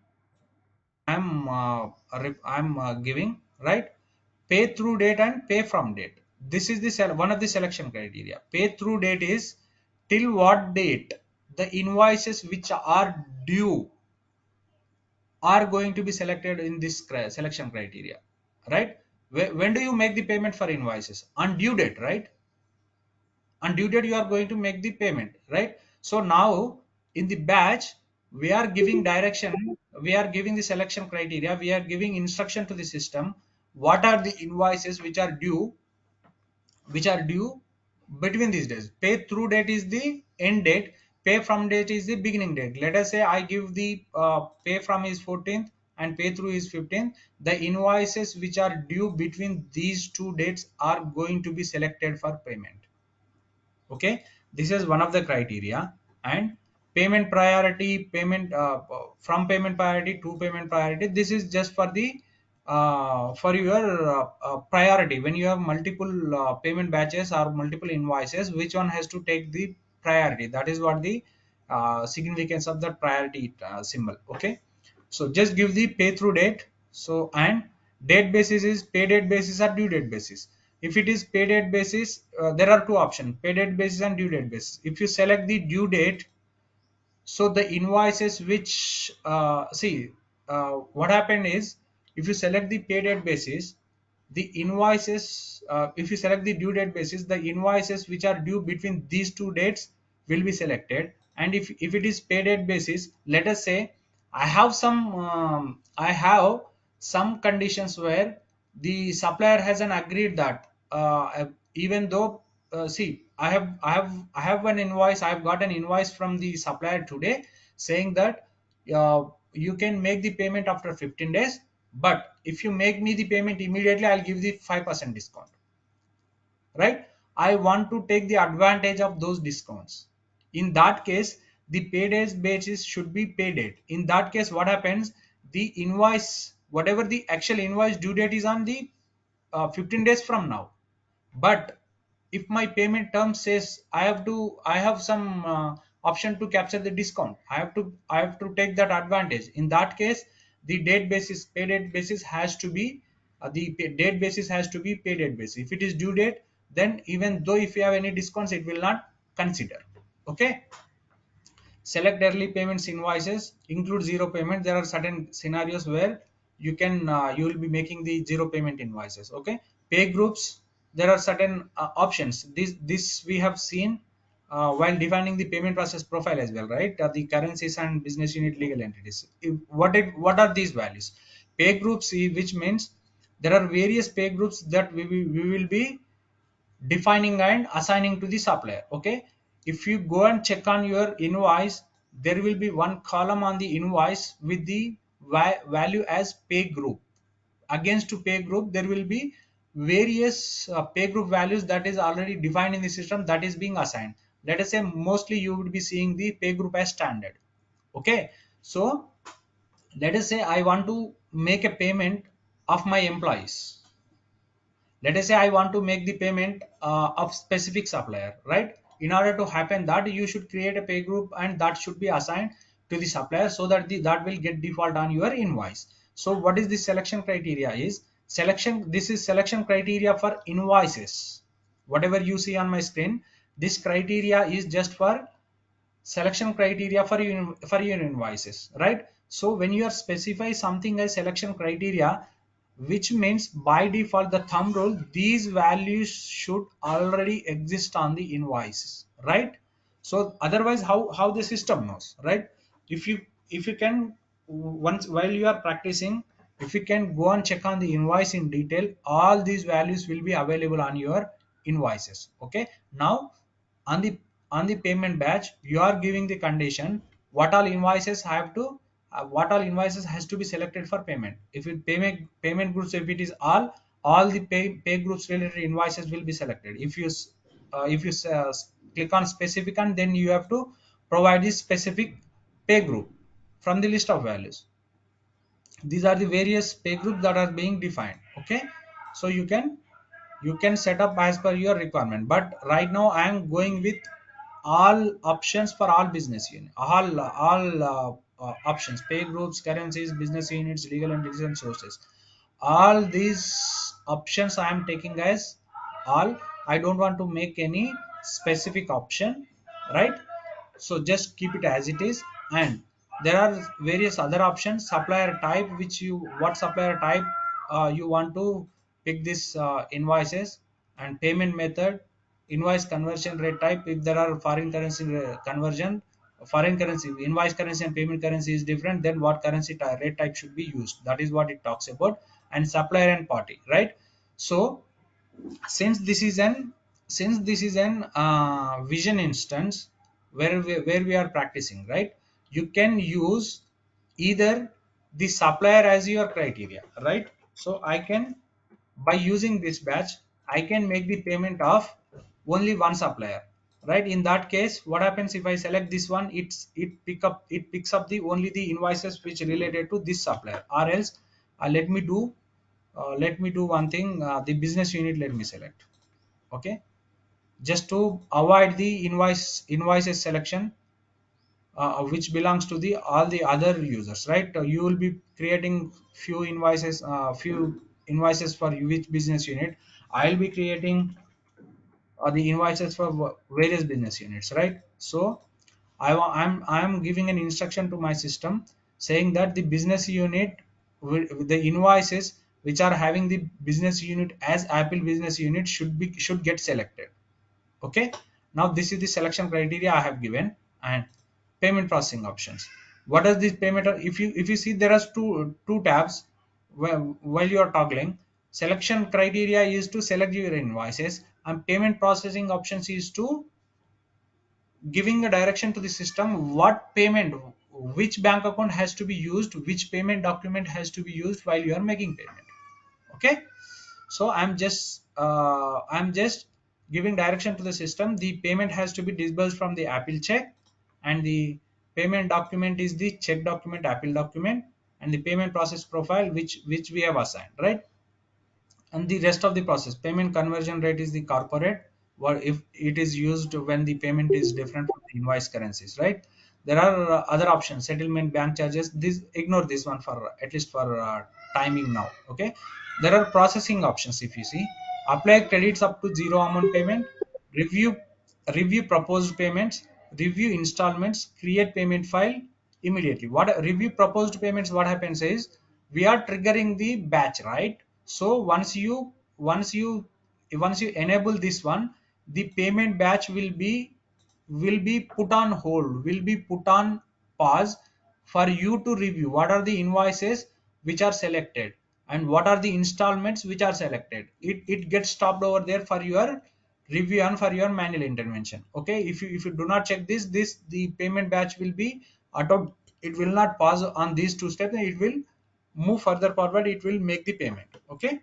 giving, right? Pay through date and pay from date. This is the one of the selection criteria. Pay through date is till what date the invoices which are due are going to be selected in this selection criteria, right? When do you make the payment for invoices? On due date, right? On due date you are going to make the payment, right? So now in the batch, we are giving direction, we are giving the selection criteria, we are giving instruction to the system, what are the invoices which are due between these days. Pay through date is the end date, pay from date is the beginning date. Let us say I give the pay from is 14th, and pay through is 15th, the invoices which are due between these two dates are going to be selected for payment. Okay, this is one of the criteria. And payment priority, payment from payment priority to payment priority, this is just for the for your priority. When you have multiple payment batches or multiple invoices, which one has to take the priority? That is what the significance of the priority symbol. Okay, so just give the pay through date. So, and date basis is pay date basis or due date basis. If it is pay date basis, there are two options: pay date basis and due date basis. If you select the due date, so the invoices which see what happened is, if you select the pay date basis, the invoices if you select the due date basis, the invoices which are due between these two dates will be selected. And if it is pay date basis, let us say I have some conditions where the supplier hasn't agreed that even though see, I have an invoice. I've got an invoice from the supplier today saying that you can make the payment after 15 days, but if you make me the payment immediately, I'll give the 5% discount. Right? I want to take the advantage of those discounts. In that case, the pay days basis should be pay date. In that case, what happens? The invoice, whatever the actual invoice due date is on the 15 days from now. But if my payment term says I have some option to capture the discount, I have to take that advantage. In that case, the date basis, pay date basis has to be date basis has to be pay date basis. If it is due date, then even though if you have any discounts, it will not consider. Okay, select early payments invoices, include zero payment. There are certain scenarios where you will be making the zero payment invoices. Okay, pay groups, there are certain options. This we have seen while defining the payment process profile as well, right? The currencies and business unit legal entities. What are these values? Pay groups, which means there are various pay groups that we will be defining and assigning to the supplier. Okay, if you go and check on your invoice, there will be one column on the invoice with the value as pay group. Against to pay group, there will be various pay group values that is already defined in the system, that is being assigned. Let us say mostly you would be seeing the pay group as standard. Okay, so let us say I want to make a payment of my employees. Let us say I want to make the payment of specific supplier, right? In order to happen that, you should create a pay group and that should be assigned to the supplier, so that that will get default on your invoice. So what is the selection criteria is, this is selection criteria for invoices. Whatever you see on my screen, this criteria is just for selection criteria for your invoices, right? So when you are specify something as selection criteria, which means by default the thumb rule, these values should already exist on the invoices, right? So otherwise, how the system knows, right? If you can, once while you are practicing, if you can go and check on the invoice in detail, all these values will be available on your invoices. Okay, now on the payment batch, you are giving the condition what all invoices have to what all invoices has to be selected for payment. If it payment groups, if it is all the pay groups related invoices will be selected. If you click on specific, and then you have to provide this specific pay group from the list of values. These are the various pay groups that are being defined. Okay, so you can set up as per your requirement, but right now I am going with all options for all business unit, options, pay groups, currencies, business units, legal entities and sources. All these options I am taking as all. I don't want to make any specific option, right? So just keep it as it is. And there are various other options. Supplier type, which you what supplier type you want to pick this invoices. And payment method, invoice conversion rate type, if there are foreign currency conversion, foreign currency invoice currency and payment currency is different, then what currency rate type should be used, that is what it talks about. And supplier and party, right? So since this is an vision instance where we are practicing, right? You can use either the supplier as your criteria, right? So I can, by using this batch, I can make the payment of only one supplier, right? In that case, what happens if I select this one, it picks up the only the invoices which related to this supplier. Or else let me do one thing, the business unit, let me select. Okay, just to avoid the invoices selection, which belongs to the all the other users, right? You will be creating few invoices for which business unit. I'll be creating the invoices for various business units, right? So I'm giving an instruction to my system saying that the business unit the invoices which are having the business unit as Apple business unit should get selected. Okay, now this is the selection criteria I have given. And payment processing options, what is this payment? If you see, there are two tabs. While you are toggling, selection criteria is to select your invoices, and payment processing options is to giving a direction to the system what payment, which bank account has to be used, which payment document has to be used while you are making payment. Okay, so I'm just giving direction to the system. The payment has to be disbursed from the Apple check, and the payment document is the check document, Apple document, and the payment process profile which we have assigned, right? And the rest of the process, payment conversion rate is the corporate, what if it is used when the payment is different from the invoice currencies, right? There are other options, settlement, bank charges. This, ignore this one for at least for timing now. Okay, there are processing options. If you see, apply credits up to zero amount payment, review review proposed payments, review installments, create payment file immediately. What review proposed payments, what happens is we are triggering the batch, right? So once you enable this one, the payment batch will be put on hold, will be put on pause for you to review what are the invoices which are selected and what are the installments which are selected. It gets stopped over there for your review and for your manual intervention. Okay, if you do not check this the payment batch will be auto, it will not pause on these two steps, it will move further forward, it will make the payment. Okay,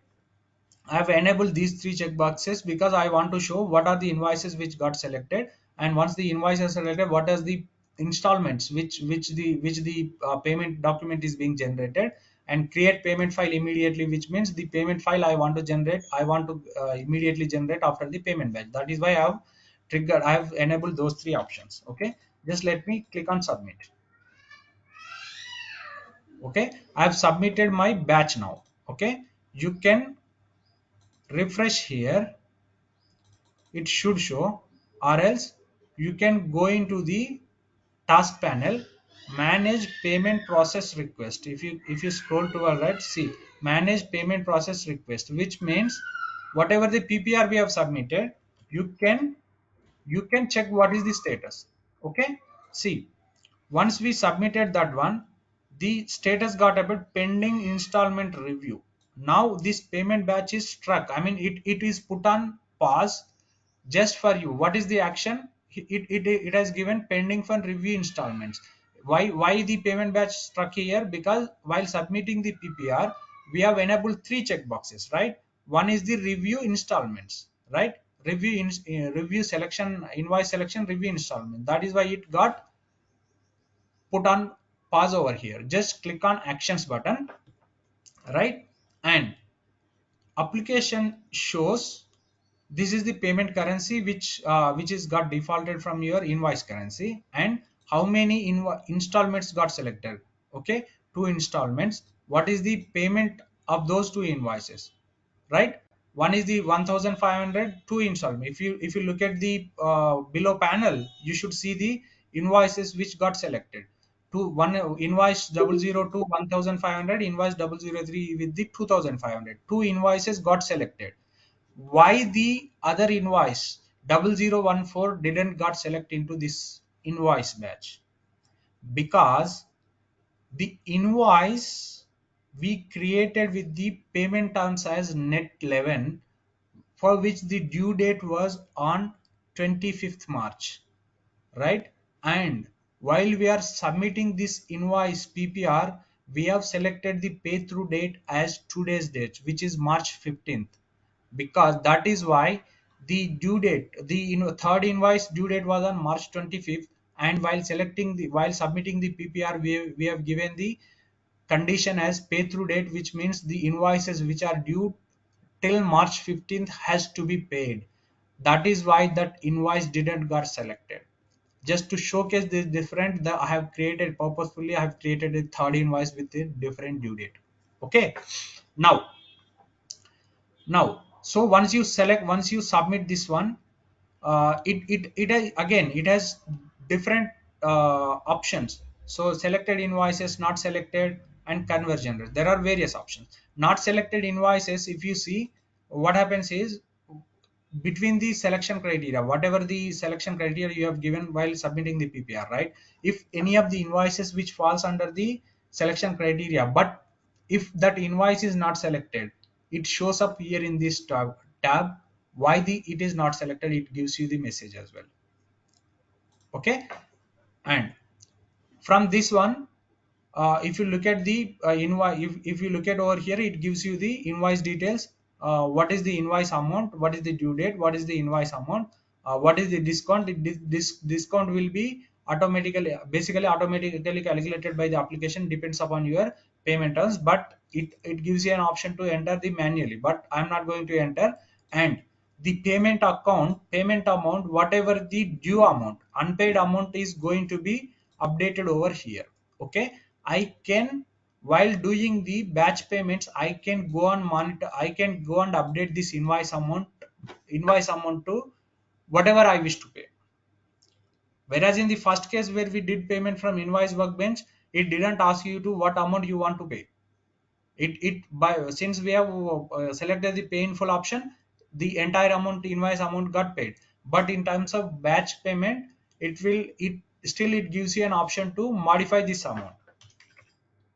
I have enabled these three checkboxes because I want to show what are the invoices which got selected, and once the invoice is selected, what is the installments which the payment document is being generated, and create payment file immediately, which means the payment file I want to immediately generate after the payment batch. That is why I have enabled those three options. Okay, just let me click on submit. Okay, I have submitted my batch now. Okay, you can refresh here, it should show, or else you can go into the task panel, manage payment process request. If you scroll to our right, see manage payment process request, which means whatever the PPR we have submitted, you can check what is the status. Okay, see, once we submitted that one, the status got about pending installment review. Now this payment batch is struck, I mean it is put on pause just for you. What is the action? It has given pending for review installments. Why the payment batch struck here? Because while submitting the PPR, we have enabled three checkboxes, right? One is the review installments, right? Review selection, invoice selection, review installment. That is why it got put on pause over here. Just click on actions button, right? And application shows this is the payment currency which is got defaulted from your invoice currency, and how many installments got selected. Okay, two installments. What is the payment of those two invoices, right? One is the 1500, two installment. If you look at the below panel, you should see the invoices which got selected. Two, one invoice 002 1500, invoice 003 with the 2500, two invoices got selected. Why the other invoice 0014 didn't got selected into this invoice batch? Because the invoice we created with the payment terms as net 11, for which the due date was on 25th March, right? And while we are submitting this invoice PPR, we have selected the pay through date as today's date, which is March 15th, because that is why the due date, the third invoice due date was on March 25th, and while submitting the PPR, we have given the condition as pay through date, which means the invoices which are due till March 15th has to be paid. That is why that invoice didn't got selected. Just to showcase this different, I have created purposefully, I have created a third invoice with a different due date. Okay. Now, so once you submit this one, again it has different options. So selected invoices, not selected, and conversion rate. There are various options. Not selected invoices, if you see, what happens is, between the selection criteria, whatever the selection criteria you have given while submitting the PPR, right? If any of the invoices which falls under the selection criteria, but if that invoice is not selected, it shows up here in this tab. Why it is not selected, it gives you the message as well. Okay. And from this one, if you look at the invoice, if you look at over here, it gives you the invoice details. What is the invoice amount, what is the due date, what is the invoice amount, what is the discount. This discount will be basically automatically calculated by the application, depends upon your payment terms, but it gives you an option to enter the manually, but I'm not going to enter. And the payment amount, whatever the due amount, unpaid amount, is going to be updated over here. Okay. I can, while doing the batch payments, I can go and monitor, I can go and update this invoice amount to whatever I wish to pay. Whereas in the first case where we did payment from invoice workbench, it didn't ask you to what amount you want to pay. It by Since we have selected the pay in full option, the entire amount, invoice amount, got paid. But in terms of batch payment, it gives you an option to modify this amount.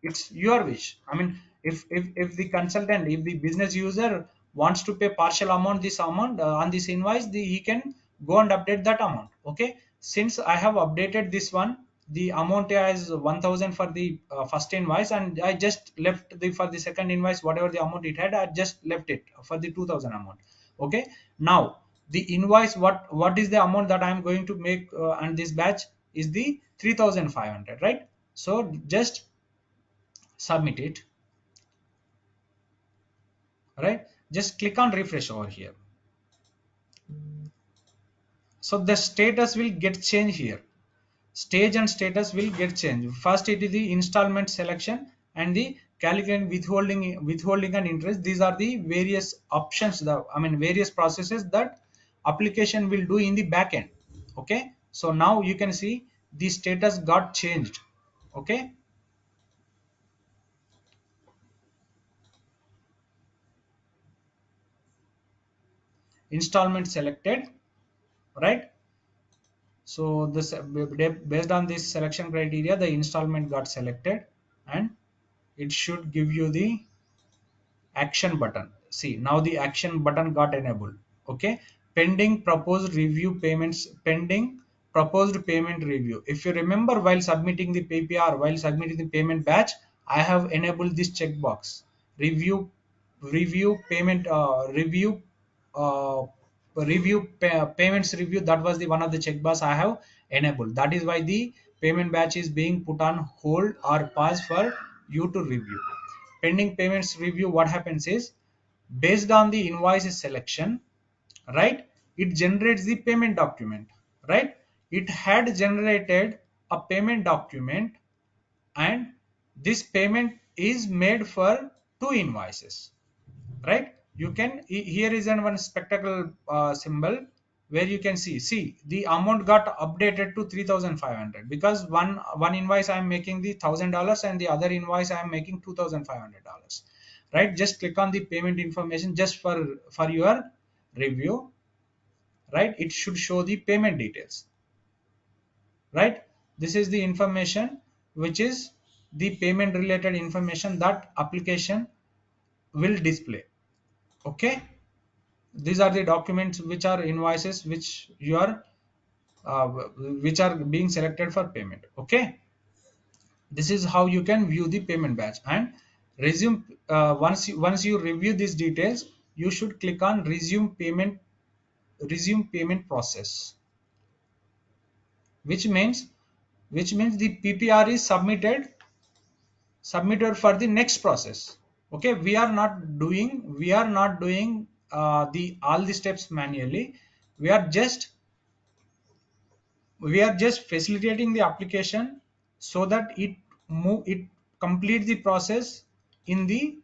It's your wish. I mean, if the consultant, if the business user wants to pay partial amount, this amount on this invoice, he can go and update that amount. Okay. Since I have updated this one, the amount as 1000 for the first invoice, and I just left the for the second invoice, whatever the amount it had, I just left it for the 2000 amount. Okay. Now the invoice, what is the amount that I am going to make on this batch, is the 3500, right? So just submit it. Right, just click on refresh over here. So the status will get changed here. Stage and status will get changed. First it is the installment selection and the calculate withholding and interest. These are the various options, various processes that application will do in the back end. Okay, so now you can see the status got changed. Okay. Installment selected, right? So this, based on this selection criteria, the installment got selected, and it should give you the action button. See, now the action button got enabled. Okay. Pending proposed review payments, pending proposed payment review. If you remember, while submitting the PPR, while submitting the payment batch, I have enabled this checkbox. Review, payment, uh, payments review. That was the one of the checkbox I have enabled. That is why the payment batch is being put on hold or pause for you to review. Pending payments review, what happens is, based on the invoices selection, right, it generates the payment document. Right, it had generated a payment document, and this payment is made for two invoices. Right, you can, here is an one spectacle symbol, where you can see the amount got updated to 3500, because one invoice I am making the $1000, and the other invoice I am making $2500. Right, just click on the payment information just for your review. Right, it should show the payment details. Right, this is the information, which is the payment related information that application will display. Okay, these are the documents which are invoices which you are which are being selected for payment. Okay, This is how you can view the payment batch and resume. Once you review these details, you should click on resume payment process, which means the PPR is submitted for the next process. Okay, we are not doing the all the steps manually. We are just we are just facilitating the application so that it complete the process in the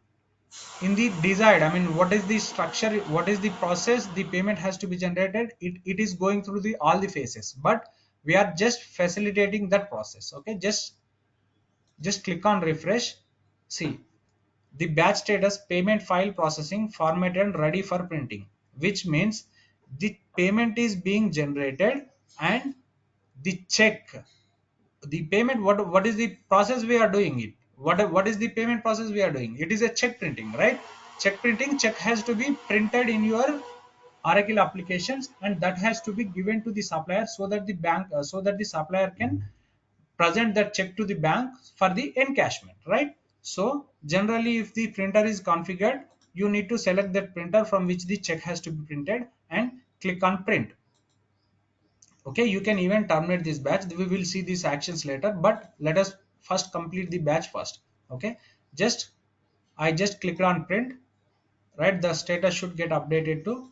desired. I mean, what is the structure, what is the process the payment has to be generated, it is going through the all the phases, but we are just facilitating that process. Okay, just click on refresh. See, the batch status payment file processing formatted and ready for printing, which means the payment is being generated, and the check, the payment, what is the process we are doing it, what is the payment process we are doing, it is a check printing, right? Check printing, check has to be printed in your Oracle applications, and that has to be given to the supplier so that the bank so that the supplier can present that check to the bank for the encashment, right? So generally, if the printer is configured, you need to select that printer from which the check has to be printed and click on print. Okay, you can even terminate this batch. We will see these actions later, but let us first complete the batch first. Okay, just I just clicked on print, right? The status should get updated to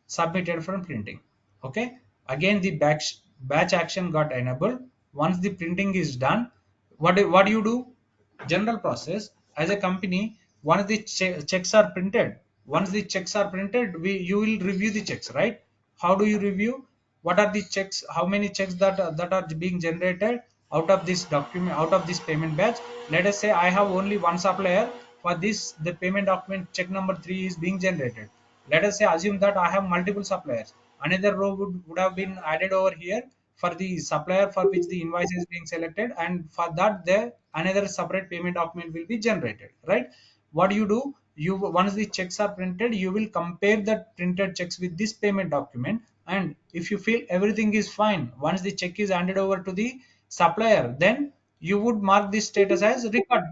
submitted from printing. Okay, again the batch action got enabled. Once the printing is done, what do you do? General process as a company, once the checks are printed, we you will review the checks, right? How do you review? What are the checks, how many checks that are being generated out of this document, out of this payment batch? Let us say I have only one supplier. For this, the payment document check number 3 is being generated. Let us say, assume that I have multiple suppliers. Another row would have been added over here for the supplier for which the invoice is being selected, and for that there another separate payment document will be generated, right? What do? You, once the checks are printed, you will compare the printed checks with this payment document, and if you feel everything is fine, once the check is handed over to the supplier, then you would mark this status as record.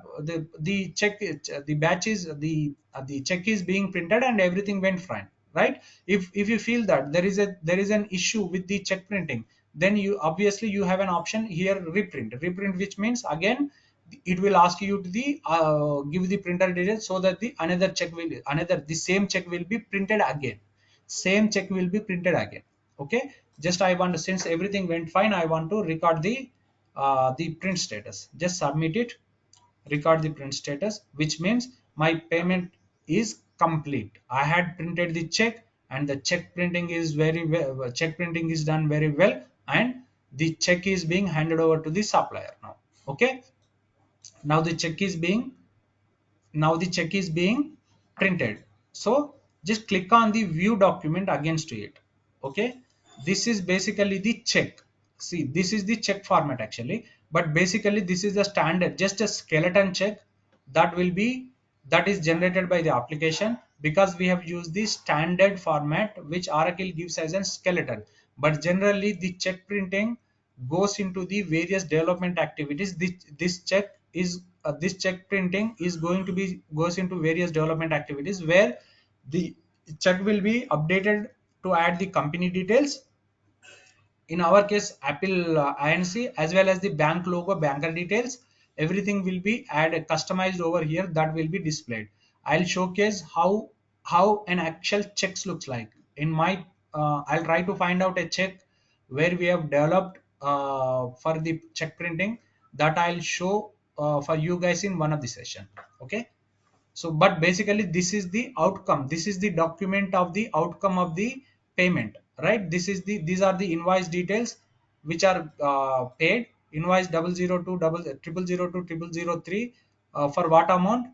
The check, the batch is the check is being printed and everything went fine, right? If you feel that there is an issue with the check printing, then you obviously you have an option here, reprint, which means again it will ask you to give the printer details so that the same check will be printed again. Okay, just I want to, since everything went fine, I want to record the print status. Just submit it, record the print status, which means my payment is complete. I had printed the check, and the check printing is very well, check printing is done very well, and the check is being handed over to the supplier now. Okay, now the check is being printed. So just click on the view document against it. Okay, this is basically the check. See, this is the check format actually, but basically this is the standard, just a skeleton check that is generated by the application, because we have used the standard format which Oracle gives as a skeleton. But generally the check printing goes into the various development activities. This check printing is going to be goes into various development activities where the check will be updated to add the company details, in our case Apple Inc, as well as the bank logo, banker details. Everything will be added, customized over here, that will be displayed. I'll showcase how an actual checks looks like in my I'll try to find out a check where we have developed for the check printing, that I'll show for you guys in one of the session. Okay, so but basically this is the outcome, this is the document of the outcome of the payment, right? These are the invoice details which are paid. Invoice 002 triple zero two triple zero three, for what amount?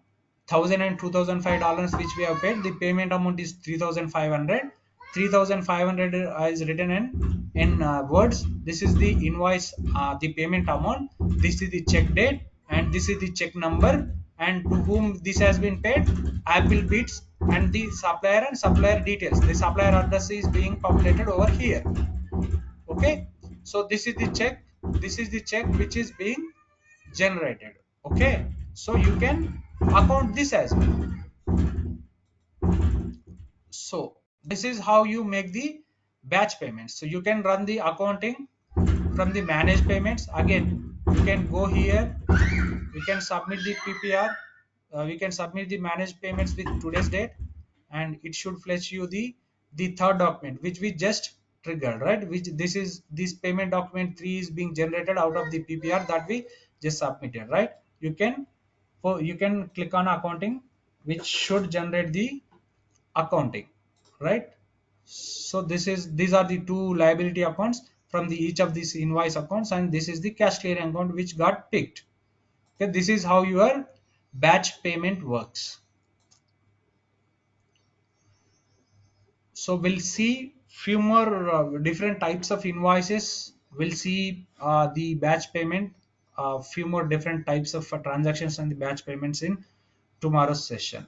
1,000 and $2,005 which we have paid. The payment amount is 3,500. 3,500 is written in words. This is the invoice, the payment amount. This is the check date, and this is the check number, and to whom this has been paid. Apple Beats, and the supplier and supplier details. The supplier address is being populated over here. Okay, so this is the check. This is the check which is being generated. Okay, so you can account this as well. So this is how you make the batch payments. So you can run the accounting from the managed payments. Again, you can go here, we can submit the PPR, we can submit the managed payments with today's date, and it should fetch you the third document which we just triggered, right? Which this payment document 3 is being generated out of the PPR that we just submitted, right? You can click on accounting, which should generate the accounting, right? So these are the two liability accounts from the each of these invoice accounts, and this is the cash clearing account which got picked. Okay, this is how your batch payment works. So we'll see few more different types of invoices. We'll see the batch payment, few more different types of transactions and the batch payments in tomorrow's session.